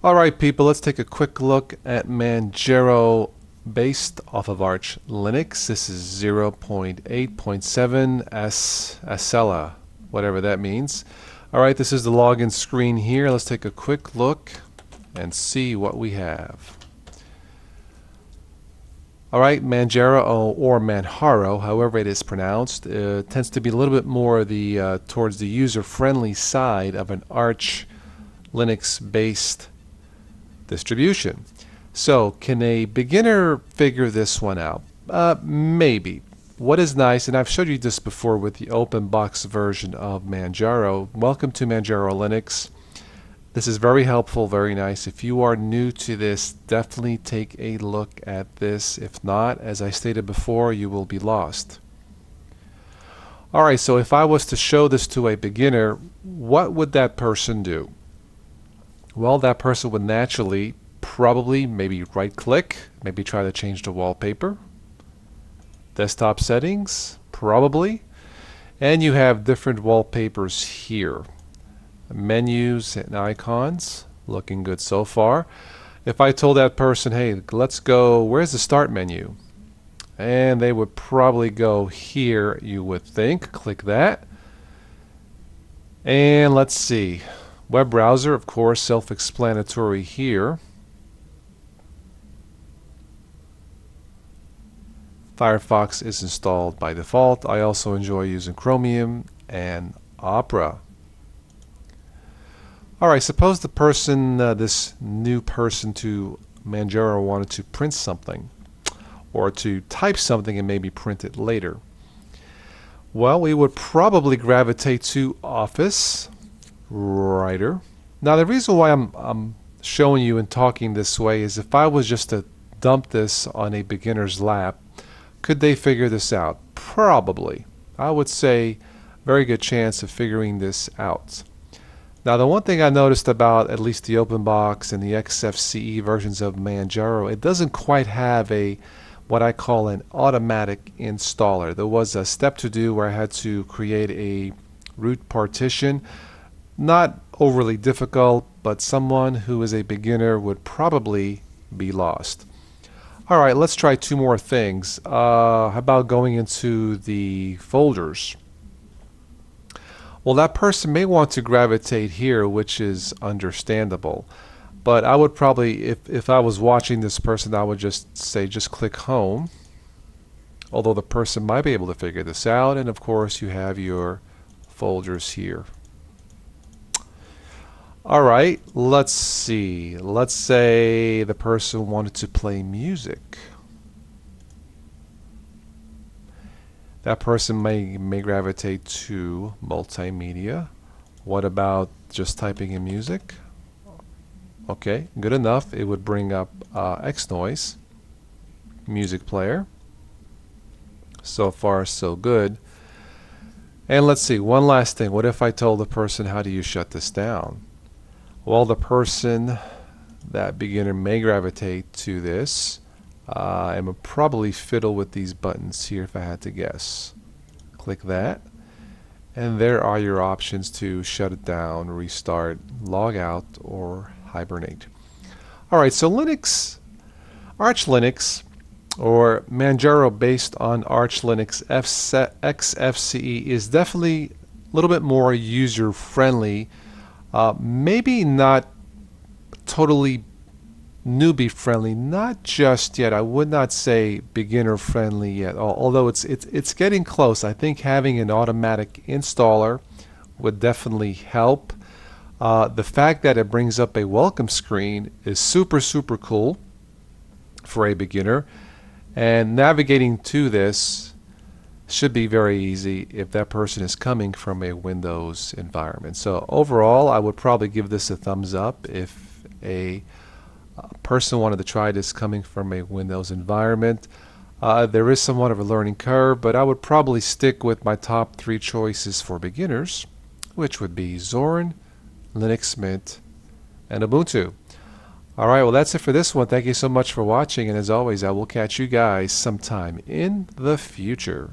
Alright people, let's take a quick look at Manjaro based off of Arch Linux. This is 0.8.7 Acela, whatever that means. Alright, this is the login screen here. Let's take a quick look and see what we have. Alright, Manjaro or Manjaro, however it is pronounced, tends to be a little bit more towards the user-friendly side of an Arch Linux-based distribution. So, can a beginner figure this one out? Maybe. What is nice, and I've showed you this before with the open box version of Manjaro. Welcome to Manjaro Linux. This is very helpful, very nice. If you are new to this, definitely take a look at this. If not, as I stated before, you will be lost. Alright, so if I was to show this to a beginner, what would that person do? Well, that person would naturally probably maybe right click, maybe try to change the wallpaper, desktop settings, probably, and you have different wallpapers here, menus and icons, looking good so far. If I told that person, hey, let's go, where's the start menu? And they would probably go here, you would think, click that, and let's see. Web browser, of course, self-explanatory here. Firefox is installed by default. I also enjoy using Chromium and Opera. Alright, suppose the person, this new person to Manjaro wanted to print something or to type something and maybe print it later. Well, we would probably gravitate to Office Writer. Now the reason why I'm showing you and talking this way is if I was just to dump this on a beginner's lap, could they figure this out? Probably. I would say very good chance of figuring this out. Now the one thing I noticed about at least the OpenBox and the Xfce versions of Manjaro, it doesn't quite have a what I call an automatic installer. There was a step to do where I had to create a root partition. Not overly difficult, but someone who is a beginner would probably be lost. Alright, let's try two more things. How about going into the folders? Well, that person may want to gravitate here, which is understandable. But I would probably, if I was watching this person, I would just say, just click home. Although the person might be able to figure this out, and of course you have your folders here. Alright, let's see. Let's say the person wanted to play music. That person may gravitate to multimedia. What about just typing in music? Okay, good enough. It would bring up Xnoise, music player. So far, so good. And let's see, one last thing. What if I told the person, how do you shut this down? Well, the person, that beginner, may gravitate to this. I would probably fiddle with these buttons here if I had to guess. Click that. And there are your options to shut it down, restart, log out, or hibernate. Alright, so Linux, Arch Linux, or Manjaro based on Arch Linux Xfce is definitely a little bit more user-friendly. Maybe not totally newbie friendly, not just yet. I would not say beginner friendly yet, although it's getting close. I think having an automatic installer would definitely help. The fact that it brings up a welcome screen is super cool for a beginner, and navigating to this should be very easy if that person is coming from a Windows environment. So overall, I would probably give this a thumbs up if a person wanted to try this coming from a Windows environment. There is somewhat of a learning curve, but I would probably stick with my top 3 choices for beginners, which would be Zorin, Linux Mint, and Ubuntu. Alright, well that's it for this one. Thank you so much for watching, and as always, I will catch you guys sometime in the future.